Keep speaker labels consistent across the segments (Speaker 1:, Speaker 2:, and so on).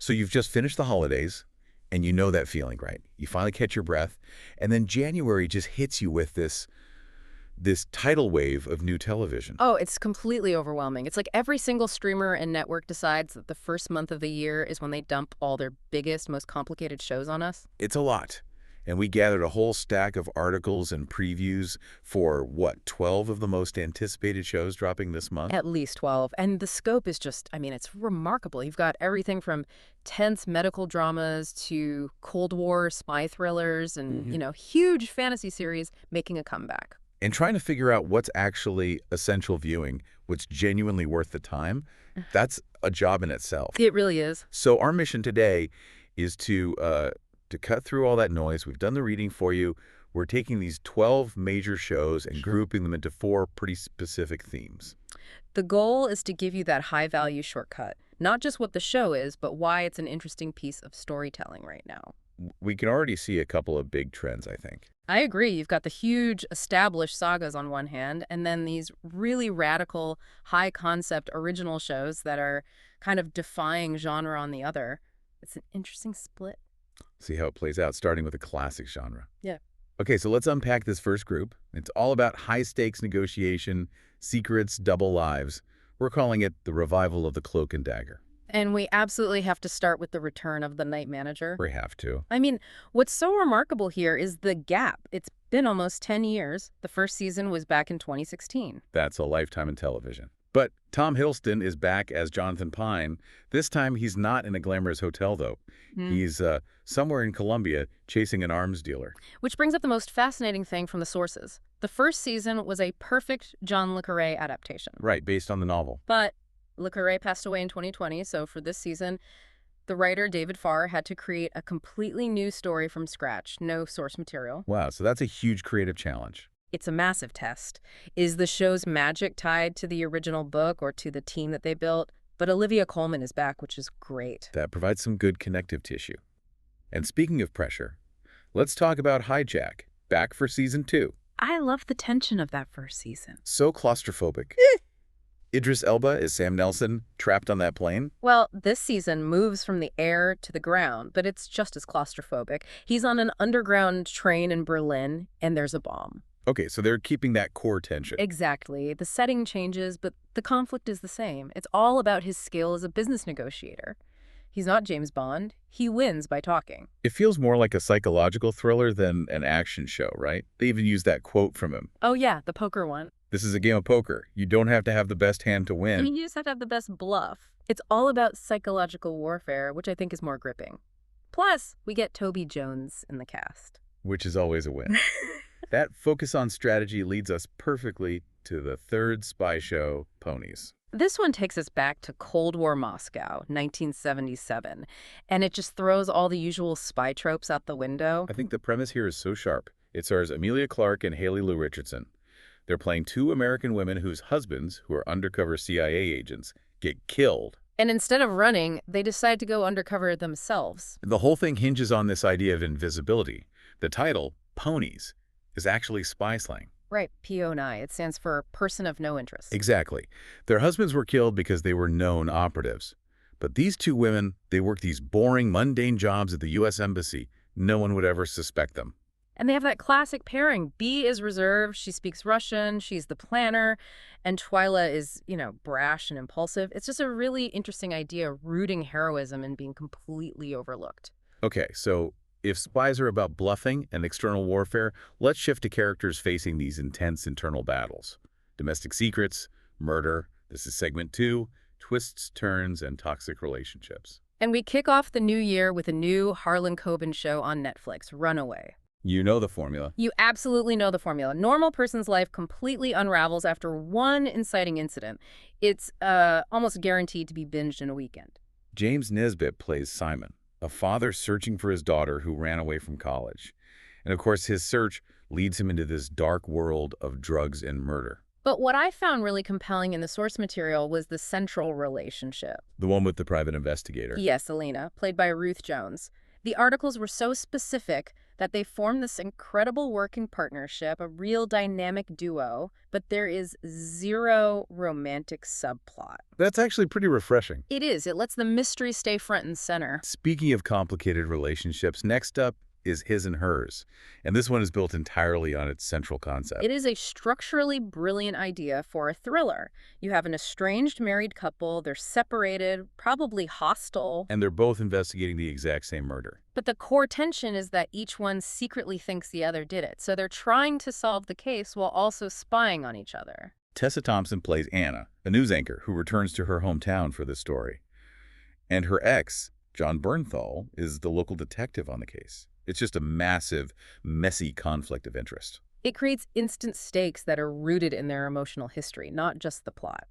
Speaker 1: So you've just finished the holidays, and you know that feeling, right? You finally catch your breath, and then January just hits you with this tidal wave of new television.
Speaker 2: Oh, it's completely overwhelming. It's like every single streamer and network decides that the first month of the year is when they dump all their biggest, most complicated shows on us.
Speaker 1: It's a lot. And we gathered a whole stack of articles and previews for, what, 12 of the most anticipated shows dropping this month?
Speaker 2: At least 12. And the scope is just, I mean, it's remarkable. You've got everything from tense medical dramas to Cold War spy thrillers and, huge fantasy series making a comeback.
Speaker 1: And trying to figure out what's actually essential viewing, what's genuinely worth the time, that's a job in itself.
Speaker 2: It really is.
Speaker 1: So our mission today is to cut through all that noise. We've done the reading for you. We're taking these 12 major shows and grouping them into 4 pretty specific themes.
Speaker 2: The goal is to give you that high-value shortcut, not just what the show is, but why it's an interesting piece of storytelling right now.
Speaker 1: We can already see a couple of big trends, I think.
Speaker 2: I agree. You've got the huge established sagas on one hand, and then these really radical, high-concept original shows that are kind of defying genre on the other. It's an interesting split.
Speaker 1: See how it plays out, starting with a classic genre.
Speaker 2: Yeah.
Speaker 1: Okay, so let's unpack this first group. It's all about high-stakes negotiation, secrets, double lives. We're calling it the revival of the Cloak-and-Dagger.
Speaker 2: And we absolutely have to start with the return of the night manager.
Speaker 1: We have to.
Speaker 2: I mean, what's so remarkable here is the gap. It's been almost 10 years. The first season was back in 2016.
Speaker 1: That's a lifetime in television. But Tom Hiddleston is back as Jonathan Pine. This time, he's not in a glamorous hotel, though. He's somewhere in Colombia chasing an arms dealer.
Speaker 2: Which brings up the most fascinating thing from the sources. The first season was a perfect John le Carré adaptation.
Speaker 1: Right, based on the novel.
Speaker 2: But le Carré passed away in 2020, so for this season, the writer David Farr had to create a completely new story from scratch, no source material.
Speaker 1: Wow, so that's a huge creative challenge.
Speaker 2: It's a massive test. Is the show's magic tied to the original book or to the team that they built? But Olivia Colman is back, which is great.
Speaker 1: That provides some good connective tissue. And speaking of pressure, let's talk about Hijack, back for season 2.
Speaker 2: I love the tension of that first season.
Speaker 1: So claustrophobic. Idris Elba is Sam Nelson, trapped on that plane?
Speaker 2: Well, this season moves from the air to the ground, but it's just as claustrophobic. He's on an underground train in Berlin, and there's a bomb.
Speaker 1: Okay, so they're keeping that core tension.
Speaker 2: Exactly. The setting changes, but the conflict is the same. It's all about his skill as a business negotiator. He's not James Bond. He wins by talking.
Speaker 1: It feels more like a psychological thriller than an action show, right? They even use that quote from him.
Speaker 2: Oh, yeah, the poker one.
Speaker 1: This is a game of poker. You don't have to have the best hand to
Speaker 2: I
Speaker 1: win.
Speaker 2: mean, you just have to have the best bluff. It's all about psychological warfare, which I think is more gripping. Plus, we get Toby Jones in the cast.
Speaker 1: Which is always a win. That focus on strategy leads us perfectly to the third spy show, Ponies.
Speaker 2: This one takes us back to Cold War Moscow, 1977, and it just throws all the usual spy tropes out the window.
Speaker 1: I think the premise here is so sharp. It stars Emilia Clarke and Haley Lou Richardson. They're playing 2 American women whose husbands, who are undercover CIA agents, get killed.
Speaker 2: And instead of running, they decide to go undercover themselves.
Speaker 1: The whole thing hinges on this idea of invisibility. The title, Ponies, is actually spy slang.
Speaker 2: Right, PONI. It stands for Person of No Interest.
Speaker 1: Exactly. Their husbands were killed because they were known operatives. But these 2 women, they work these boring, mundane jobs at the U.S. Embassy. No one would ever suspect them.
Speaker 2: And they have that classic pairing. B is reserved, she speaks Russian, she's the planner, and Twyla is, brash and impulsive. It's just a really interesting idea, rooting heroism and being completely overlooked.
Speaker 1: Okay, so if spies are about bluffing and external warfare, let's shift to characters facing these intense internal battles. Domestic secrets, murder, this is segment 2, twists, turns, and toxic relationships.
Speaker 2: And we kick off the new year with a new Harlan Coben show on Netflix, Runaway.
Speaker 1: You know the formula.
Speaker 2: You absolutely know the formula. Normal person's life completely unravels after one inciting incident. It's almost guaranteed to be binged in a weekend.
Speaker 1: James Nesbitt plays Simon, a father searching for his daughter who ran away from college. And of course, his search leads him into this dark world of drugs and murder.
Speaker 2: But what I found really compelling in the source material was the central relationship.
Speaker 1: The one with the private investigator.
Speaker 2: Yes, Alina, played by Ruth Jones. The articles were so specific that they form this incredible working partnership, a real dynamic duo, but there is zero romantic subplot.
Speaker 1: That's actually pretty refreshing.
Speaker 2: It is. It lets the mystery stay front and center.
Speaker 1: Speaking of complicated relationships, next up is His and Hers, and this one is built entirely on its central concept.
Speaker 2: It is a structurally brilliant idea for a thriller. You have an estranged married couple, they're separated, probably hostile.
Speaker 1: And they're both investigating the exact same murder.
Speaker 2: But the core tension is that each one secretly thinks the other did it. So they're trying to solve the case while also spying on each other.
Speaker 1: Tessa Thompson plays Anna, a news anchor who returns to her hometown for this story. And her ex, John Bernthal, is the local detective on the case. It's just a massive, messy conflict of interest.
Speaker 2: It creates instant stakes that are rooted in their emotional history, not just the plot.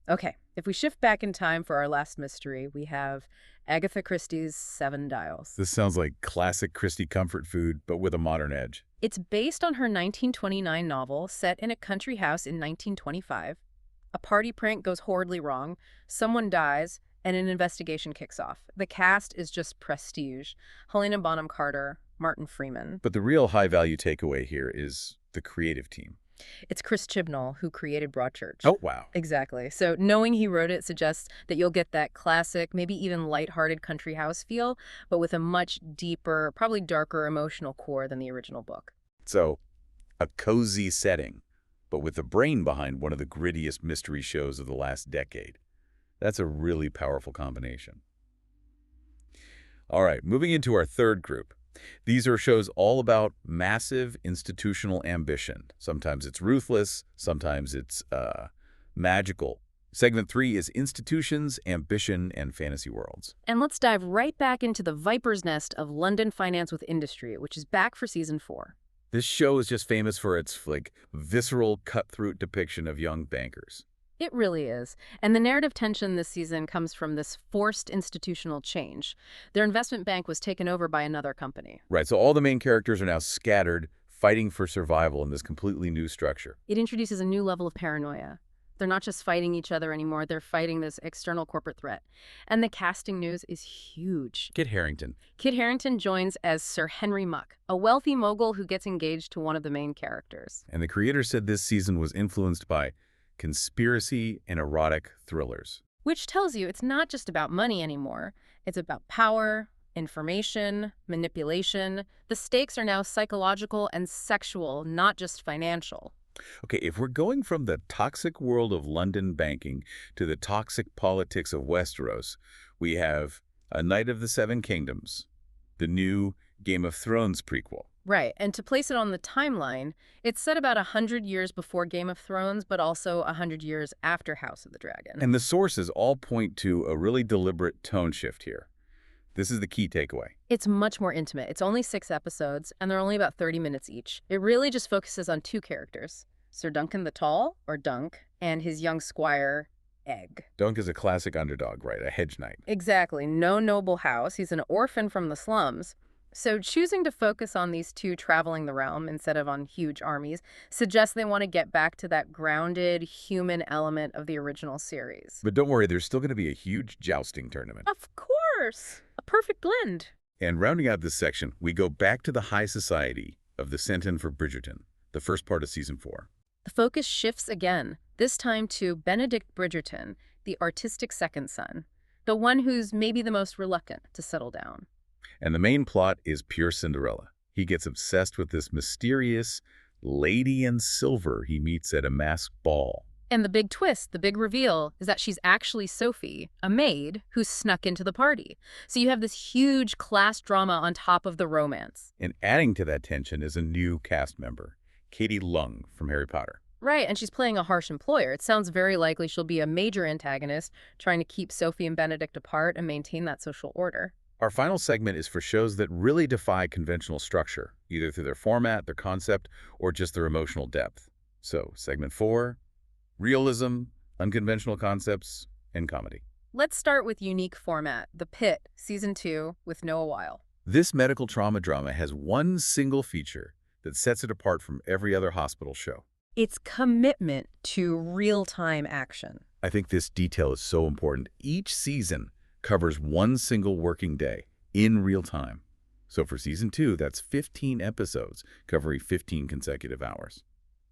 Speaker 2: Okay, if we shift back in time for our last mystery, we have Agatha Christie's Seven Dials.
Speaker 1: This sounds like classic Christie comfort food, but with a modern edge.
Speaker 2: It's based on her 1929 novel set in a country house in 1925. A party prank goes horribly wrong, someone dies, and an investigation kicks off. The cast is just prestige. Helena Bonham Carter, Martin Freeman.
Speaker 1: But the real high-value takeaway here is the creative team.
Speaker 2: It's Chris Chibnall who created Broadchurch.
Speaker 1: Oh, wow.
Speaker 2: Exactly. So knowing he wrote it suggests that you'll get that classic, maybe even lighthearted country house feel, but with a much deeper, probably darker emotional core than the original book.
Speaker 1: So, a cozy setting, but with the brain behind one of the grittiest mystery shows of the last decade. That's a really powerful combination. All right, moving into our third group. These are shows all about massive institutional ambition. Sometimes it's ruthless, sometimes it's magical. Segment 3 is institutions, ambition, and fantasy worlds.
Speaker 2: And let's dive right back into the viper's nest of London finance with industry, which is back for season 4.
Speaker 1: This show is just famous for its visceral, cutthroat depiction of young bankers.
Speaker 2: It really is. And the narrative tension this season comes from this forced institutional change. Their investment bank was taken over by another company.
Speaker 1: Right, so all the main characters are now scattered, fighting for survival in this completely new structure.
Speaker 2: It introduces a new level of paranoia. They're not just fighting each other anymore, they're fighting this external corporate threat. And the casting news is huge.
Speaker 1: Kit Harington.
Speaker 2: Kit Harington joins as Sir Henry Muck, a wealthy mogul who gets engaged to one of the main characters.
Speaker 1: And the creator said this season was influenced by conspiracy and erotic thrillers.
Speaker 2: Which tells you it's not just about money anymore. It's about power, information, manipulation. The stakes are now psychological and sexual, not just financial.
Speaker 1: Okay, if we're going from the toxic world of London banking to the toxic politics of Westeros, we have A Knight of the Seven Kingdoms, the new Game of Thrones prequel.
Speaker 2: Right, and to place it on the timeline, it's set about 100 years before Game of Thrones, but also 100 years after House of the Dragon.
Speaker 1: And the sources all point to a really deliberate tone shift here. This is the key takeaway.
Speaker 2: It's much more intimate. It's only 6 episodes, and they're only about 30 minutes each. It really just focuses on 2 characters, Sir Duncan the Tall, or Dunk, and his young squire, Egg.
Speaker 1: Dunk is a classic underdog, right? A hedge knight.
Speaker 2: Exactly. No noble house. He's an orphan from the slums. So choosing to focus on these 2 traveling the realm instead of on huge armies suggests they want to get back to that grounded human element of the original series.
Speaker 1: But don't worry, there's still going to be a huge jousting tournament.
Speaker 2: Of course! A perfect blend.
Speaker 1: And rounding out this section, we go back to the high society of the Senton for Bridgerton, the first part of season 4.
Speaker 2: The focus shifts again, this time to Benedict Bridgerton, the artistic second son, the one who's maybe the most reluctant to settle down.
Speaker 1: And the main plot is pure Cinderella. He gets obsessed with this mysterious lady in silver he meets at a masked ball.
Speaker 2: And the big twist, the big reveal, is that she's actually Sophie, a maid who's snuck into the party. So you have this huge class drama on top of the romance.
Speaker 1: And adding to that tension is a new cast member, Katie Lung from Harry Potter.
Speaker 2: Right, and she's playing a harsh employer. It sounds very likely she'll be a major antagonist, trying to keep Sophie and Benedict apart and maintain that social order.
Speaker 1: Our final segment is for shows that really defy conventional structure, either through their format, their concept, or just their emotional depth. So, segment 4, realism, unconventional concepts, and comedy.
Speaker 2: Let's start with unique format, The Pitt, Season 2, with Noah Weil.
Speaker 1: This medical trauma drama has one single feature that sets it apart from every other hospital show.
Speaker 2: Its commitment to real-time action.
Speaker 1: I think this detail is so important. Each season covers one single working day in real time. So for season 2, that's 15 episodes covering 15 consecutive hours.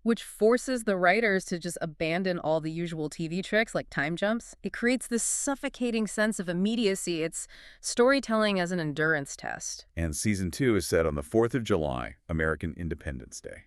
Speaker 2: Which forces the writers to just abandon all the usual TV tricks like time jumps. It creates this suffocating sense of immediacy. It's storytelling as an endurance test,
Speaker 1: And season 2 is set on the 4th of July, American Independence Day.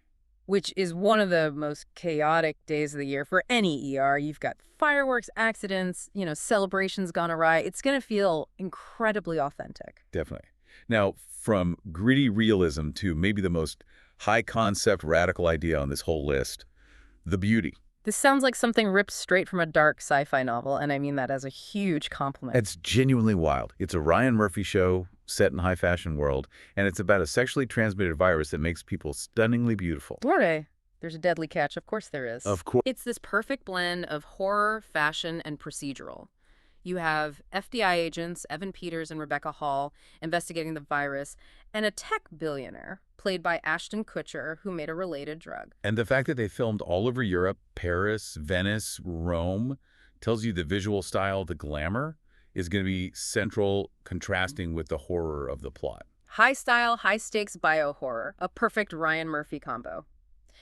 Speaker 2: which is one of the most chaotic days of the year for any ER. You've got fireworks, accidents, celebrations gone awry. It's going to feel incredibly authentic.
Speaker 1: Definitely. Now, from gritty realism to maybe the most high-concept radical idea on this whole list, the beauty.
Speaker 2: This sounds like something ripped straight from a dark sci-fi novel, and I mean that as a huge compliment.
Speaker 1: It's genuinely wild. It's a Ryan Murphy show set in a high-fashion world, and it's about a sexually transmitted virus that makes people stunningly beautiful.
Speaker 2: Hooray! There's a deadly catch. Of course there is.
Speaker 1: Of course.
Speaker 2: It's this perfect blend of horror, fashion, and procedural. You have FBI agents, Evan Peters and Rebecca Hall, investigating the virus, and a tech billionaire, played by Ashton Kutcher, who made a related drug.
Speaker 1: And the fact that they filmed all over Europe, Paris, Venice, Rome, tells you the visual style, the glamour, is going to be central, contrasting with the horror of the plot.
Speaker 2: High style, high stakes bio-horror, a perfect Ryan Murphy combo.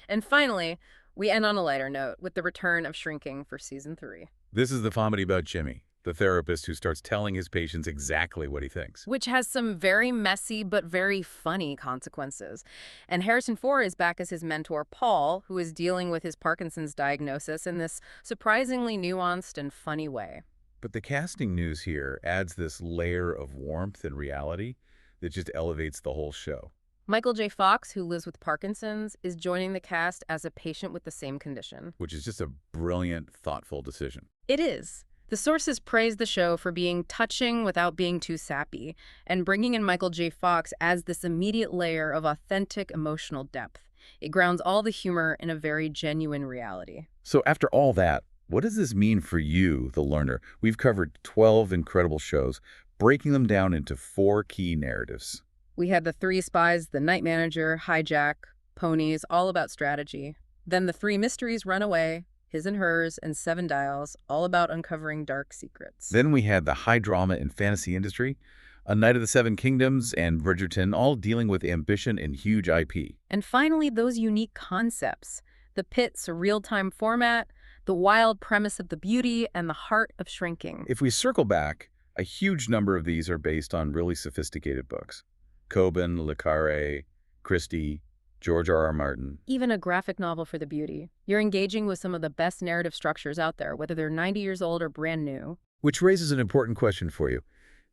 Speaker 2: And finally, we end on a lighter note with the return of Shrinking for season 3.
Speaker 1: This is the comedy about Jimmy, the therapist who starts telling his patients exactly what he thinks.
Speaker 2: Which has some very messy but very funny consequences. And Harrison Ford is back as his mentor, Paul, who is dealing with his Parkinson's diagnosis in this surprisingly nuanced and funny way.
Speaker 1: But the casting news here adds this layer of warmth and reality that just elevates the whole show.
Speaker 2: Michael J. Fox, who lives with Parkinson's, is joining the cast as a patient with the same condition.
Speaker 1: Which is just a brilliant, thoughtful decision.
Speaker 2: It is. The sources praise the show for being touching without being too sappy, and bringing in Michael J. Fox adds this immediate layer of authentic emotional depth. It grounds all the humor in a very genuine reality.
Speaker 1: So after all that, what does this mean for you, the learner? We've covered 12 incredible shows, breaking them down into 4 key narratives.
Speaker 2: We had the 3 spies, the night manager, Hijack, Ponies, all about strategy. Then the 3 mysteries, Runaway, His and Hers, and 7 Dials, all about uncovering dark secrets.
Speaker 1: Then we had the high drama and fantasy industry, A Night of the Seven Kingdoms, and Bridgerton, all dealing with ambition and huge IP.
Speaker 2: And finally, those unique concepts. The Pitt surreal-time format, the wild premise of the beauty, and the heart of Shrinking.
Speaker 1: If we circle back, a huge number of these are based on really sophisticated books. Coben, Le Carre, Christie, George R.R. Martin.
Speaker 2: Even a graphic novel for the beauty. You're engaging with some of the best narrative structures out there, whether they're 90 years old or brand new.
Speaker 1: Which raises an important question for you.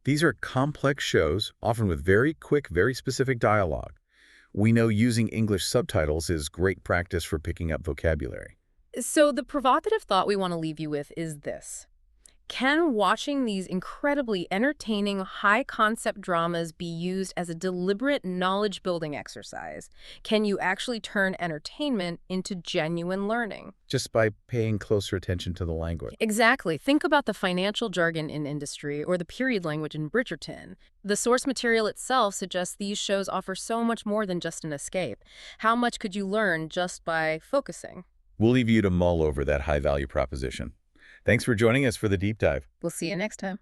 Speaker 1: These are complex shows, often with very quick, very specific dialogue. We know using English subtitles is great practice for picking up vocabulary.
Speaker 2: So the provocative thought we want to leave you with is this. Can watching these incredibly entertaining, high-concept dramas be used as a deliberate knowledge-building exercise? Can you actually turn entertainment into genuine learning?
Speaker 1: Just by paying closer attention to the language.
Speaker 2: Exactly. Think about the financial jargon in industry or the period language in Bridgerton. The source material itself suggests these shows offer so much more than just an escape. How much could you learn just by focusing?
Speaker 1: We'll leave you to mull over that high-value proposition. Thanks for joining us for the deep dive.
Speaker 2: We'll see you next time.